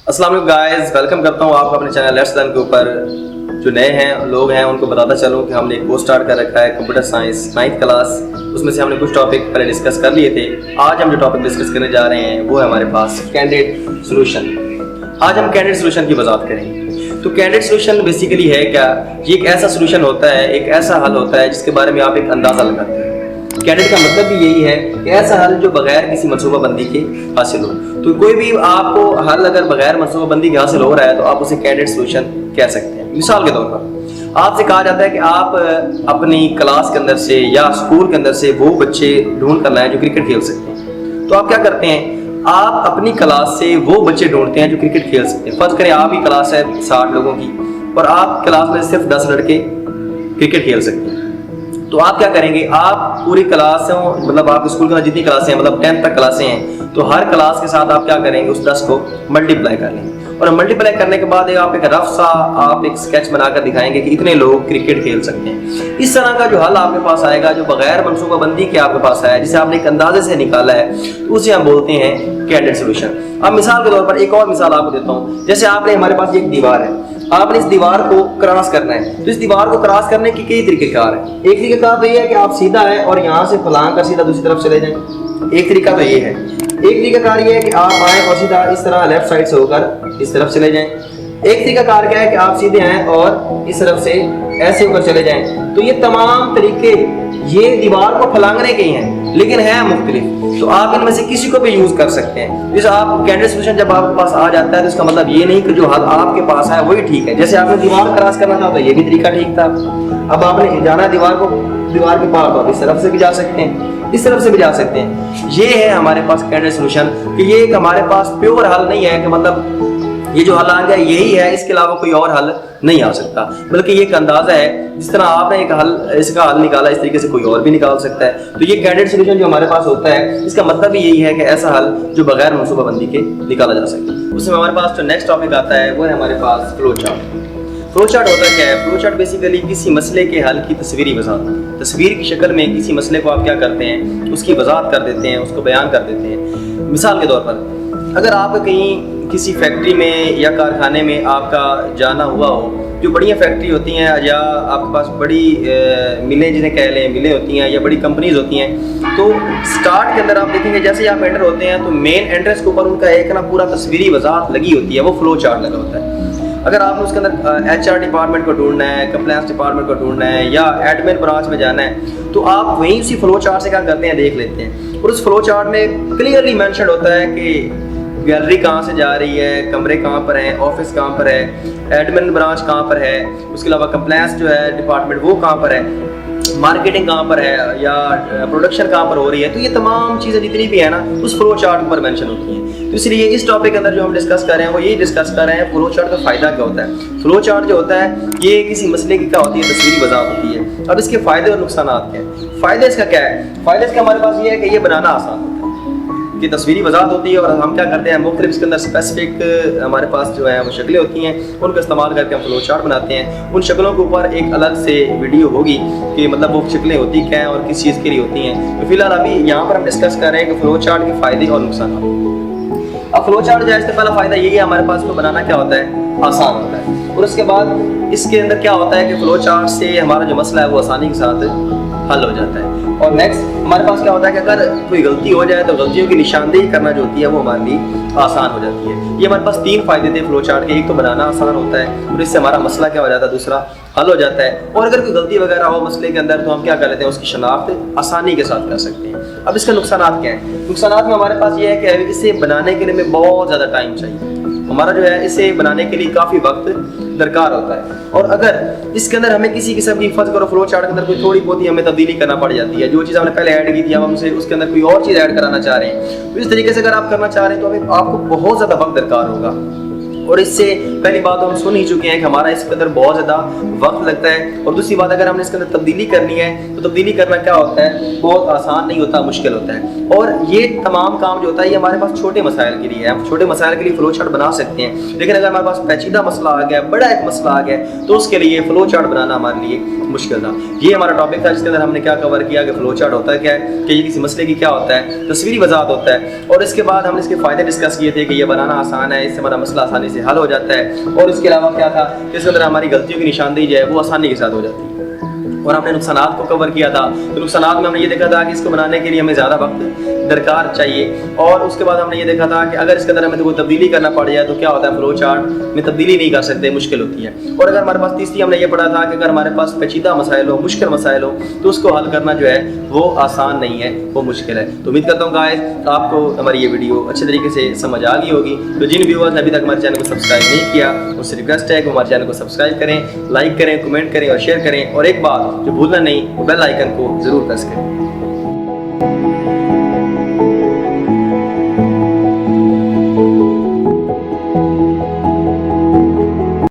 अस्सलाम वालेकुम guys, welcome करता हूँ आपको अपने चैनल लेट्स लर्न के ऊपर। जो नए हैं लोग हैं उनको बताता चलूँ कि हमने एक कोर्स स्टार्ट कर रखा है कंप्यूटर साइंस 9th क्लास। उसमें से हमने कुछ टॉपिक पहले डिस्कस कर लिए थे। आज हम जो टॉपिक डिस्कस करने जा रहे हैं वो है हमारे पास कैंडिडेट सोल्यूशन। आज हम कैंडिडेट सोल्यूशन की वजाहत करेंगे। तो कैंडिडेट सोल्यूशन बेसिकली है क्या? ये एक ऐसा सोल्यूशन होता है, एक ऐसा हल होता है जिसके बारे में आप एक अंदाज़ा लगाते हैं। कैंडिडेट का मतलब भी यही है कि ऐसा हल जो बगैर किसी मनसूबाबंदी के हासिल हो। तो कोई भी आपको हल अगर बगैर मनसूबाबंदी के हासिल हो रहा है तो आप उसे कैंडिडेट सोल्यूशन कह सकते हैं। मिसाल के तौर पर आपसे कहा जाता है कि आप अपनी क्लास के अंदर से या स्कूल के अंदर से वो बच्चे ढूंढ कर लाएं जो क्रिकेट खेल सकते हैं। तो आप क्या करते हैं? आप अपनी क्लास से वो बच्चे ढूंढते हैं जो क्रिकेट खेल सकते हैं। फर्ज करें आपकी क्लास है 60 लोगों की और आप क्लास में सिर्फ 10 लड़के क्रिकेट खेल सकते हैं। तो आप क्या करेंगे? आप पूरी क्लास मतलब आप स्कूल के अंदर जितनी क्लासें हैं मतलब 10th तक क्लासें हैं तो हर क्लास के साथ आप क्या करेंगे? उस 10 को मल्टीप्लाई कर लेंगे और मल्टीप्लाई करने के बाद आप एक रफ सा आप एक स्केच बनाकर दिखाएंगे कि इतने लोग क्रिकेट खेल सकते हैं। इस तरह का जो हल आपके पास आएगा जो बगैर मनसूबाबंदी के आपके पास आया, जिसे आपने एक अंदाजे से निकाला है, तो उसे हम बोलते हैं कैंडिडेट सोल्यूशन। अब मिसाल के तौर पर एक और मिसाल आपको देता हूँ। जैसे आपने हमारे पास एक दीवार है, आपने इस दीवार को क्रॉस करना है। तो इस दीवार को क्रॉस करने की कई तरीकेकार है। एक तरीकेकार तो ये है कि आप सीधा है और यहाँ से फलांग कर सीधा दूसरी तरफ चले जाएं। एक तरीका तो ये है। एक तरीकाकार ये है कि आप आए और सीधा इस तरह लेफ्ट साइड से होकर इस तरफ चले जाएं। एक तरीकाकार क्या है कि आप सीधे आए और इस तरफ से ऐसे होकर चले जाएं। तो ये तमाम तरीके ये दीवार को फलांगने के ही हैं लेकिन है मुख्तलिफ। तो आप इनमें से किसी को भी यूज कर सकते हैं। जैसे आप कैंडिडेट सोल्यूशन जब आपके पास आ जाता है तो इसका मतलब ये नहीं कि जो हल आपके पास है वही ठीक है। जैसे आपने दीवार क्रॉस करना था तो ये भी तरीका ठीक था। अब आपने जाना दीवार के पार तो आप इस तरफ से भी जा सकते हैं, इस तरफ से भी जा सकते हैं। ये है हमारे पास कैंडिडेट सोल्यूशन कि ये एक हमारे पास प्योर हल नहीं है कि मतलब ये जो हल आ गया यही है, इसके अलावा कोई और हल नहीं आ सकता, बल्कि ये एक अंदाजा है। जिस तरह आपने एक हल इसका हल निकाला इस तरीके से कोई और भी निकाल सकता है। तो ये कैंडिडेट सोल्यूशन जो हमारे पास होता है इसका मतलब भी यही है कि ऐसा हल जो बगैर मनसूबाबंदी के निकाला जा सके। उसमें हमारे पास जो नेक्स्ट टॉपिक आता है वो है हमारे पास फ्लो चार्ट। फ्लो चार्ट होता क्या है? फ्लो चार्ट बेसिकली किसी मसले के हल की तस्वीरी वजाहत, तस्वीर की शक्ल में किसी मसले को आप क्या करते हैं? उसकी वजाहत कर देते हैं, उसको बयान कर देते हैं। मिसाल के तौर पर अगर आप कहीं किसी फैक्ट्री में या कारखाने में आपका जाना हुआ हो, जो बढ़िया फैक्ट्री होती हैं या आपके पास बड़ी मिलें जिन्हें कह लें मिलें होती हैं या बड़ी कंपनीज होती हैं, तो स्टार्ट के अंदर आप देखेंगे जैसे ही आप एंटर होते हैं तो मेन एंट्रेंस के ऊपर उनका एक ना पूरा तस्वीरी वजाहत लगी होती है, वो फ्लो चार्ट लगा होता है। अगर आपने उसके अंदर HR डिपार्टमेंट को ढूंढना है, कंप्लायंस डिपार्टमेंट को ढूंढना है या एडमिन ब्रांच में जाना है तो आप वहीं उसी फ्लो चार्ट से क्या करते हैं? देख लेते हैं। और उस फ्लो चार्ट में क्लियरली मेंशन होता है कि गैलरी कहाँ से जा रही है, कमरे कहाँ पर हैं, ऑफिस कहाँ पर है, एडमिन ब्रांच कहाँ पर है, उसके अलावा कंप्लायंस जो है डिपार्टमेंट वो कहाँ पर है, मार्केटिंग कहाँ पर है या प्रोडक्शन कहाँ पर हो रही है। तो ये तमाम चीज़ें जितनी भी है ना उस फ्लो चार्ट पर मेंशन होती हैं। तो इसलिए इस टॉपिक के अंदर जो हम डिस्कस कर रहे हैं वो यही डिस्कस कर रहे हैं फ्लो चार्ट का फ़ायदा क्या होता है। फ्लो चार्ट जो होता है ये किसी मसले की क्या होती है? तस्वीरी वजाहत होती है। अब इसके फ़ायदे और नुकसान क्या हैं? फ़ायदे इसका क्या है? फ़ायदे इसका हमारे पास ये है कि ये बनाना आसान होता है कि तस्वीरी वजाहत होती है और हम क्या करते हैं मुख्तलिफ इसके अंदर स्पेसिफिक हमारे पास जो है वो शक्लें होती हैं, उनको इस्तेमाल करके हम फ्लो चार्ट बनाते हैं। उन शक्लों के ऊपर एक अलग से वीडियो होगी कि मतलब वो शक्लें होती क्या हैं और किस चीज़ के लिए होती हैं। तो फिलहाल अभी यहाँ पर हम डिस्कस कर रहे हैं कि फ्लो चार्ट के फ़ायदे और नुकसान। अब फ्लो चार्ट जो है इसका पहला फ़ायदा यही है हमारे पास इसको बनाना क्या होता है? आसान होता है। और उसके बाद इसके अंदर क्या होता है कि फ्लो चार्ट से हमारा जो मसला है वो आसानी के साथ हल हो जाता है। और नेक्स्ट हमारे पास क्या होता है कि अगर कोई गलती हो जाए तो गलतियों की निशानदेही करना जो होती है वो हमारे लिए आसान हो जाती है। ये हमारे पास 3 फायदे थे फ्लो चार्ट के। एक तो बनाना आसान होता है और इससे हमारा मसला क्या हो जाता है? दूसरा हल हो जाता है। और अगर कोई गलती वगैरह हो मसले के अंदर तो हम क्या कर लेते हैं? उसकी शनाख्त आसानी के साथ कर सकते हैं। अब इसका नुकसान क्या है? नुकसान में हमारे पास ये है कि इसे बनाने के लिए हमें बहुत ज़्यादा टाइम चाहिए। हमारा जो है इसे बनाने के लिए काफ़ी वक्त दरकार होता है। और अगर इसके अंदर हमें किसी किस्म की फर्ज करो फ्लो चार्ट के अंदर कोई थोड़ी बहुत ही हमें तब्दीली करना पड़ जाती है, जो चीज़ हमने पहले ऐड की थी हम हमसे उसके अंदर कोई और चीज़ ऐड कराना चाह रहे हैं, तो इस तरीके से अगर आप करना चाह रहे हैं तो हमें आपको बहुत ज़्यादा वक्त दरकार होगा। और इससे पहली बात तो हम सुन ही चुके हैं कि हमारा इसके अंदर बहुत ज़्यादा वक्त लगता है। और दूसरी बात, अगर हमने इसके अंदर तब्दीली करनी है तो तब्दीली करना क्या होता है, बहुत आसान नहीं होता, मुश्किल होता है। और ये तमाम काम जो होता है ये हमारे पास छोटे मसाइल के लिए है। हम छोटे मसाइल के लिए फ्लो चार्ट बना सकते हैं, लेकिन अगर हमारे पास पेचीदा मसला आ गया, बड़ा एक मसला आ गया, तो उसके लिए फ्लो चार्ट बनाना हमारे लिए मुश्किल था। ये हमारा टॉपिक था जिसके अंदर हमने क्या कवर किया कि फ्लो चार्ट होता है क्या है, कि ये किसी मसले की क्या होता है, तस्वीरी वजाहत होता है। और इसके बाद हमने इसके फ़ायदे डिस्कस किए थे कि ये बनाना आसान है, इससे हमारा मसला आसानी से हल हो जाता है। और इसके अलावा क्या था, इसके अंदर हमारी गलतियों की निशानदेही जो है वो आसानी के साथ हो जाती है। और हमने नुकसानात को कवर किया था। तो नुकसानात में हमने ये देखा था कि इसको बनाने के लिए हमें ज़्यादा वक्त दरकार चाहिए। और उसके बाद हमने ये देखा था कि अगर इसके अंदर हमें कोई तब्दीली करना पड़ जाए तो क्या होता है, फ्लो चार्ट में तब्दीली नहीं कर सकते, मुश्किल होती है। और अगर हमारे पास तीसरी हमने ये पढ़ा था कि अगर हमारे पास पेचीदा मसाइल हो, मुश्किल मसाइल हो, तो उसको हल करना जो है वो आसान नहीं है, वो मुश्किल है। तो उम्मीद करता हूँ गाइस आपको हमारी ये वीडियो अच्छे तरीके से समझ आ गई होगी। तो जिन व्यूअर्स ने अभी तक हमारे चैनल को सब्सक्राइब नहीं किया, उससे रिक्वेस्ट है कि हमारे चैनल को सब्सक्राइब करें, लाइक करें, कमेंट करें और शेयर करें। और एक बात जो भूलना नहीं, बेल आइकन को जरूर प्रेस करें।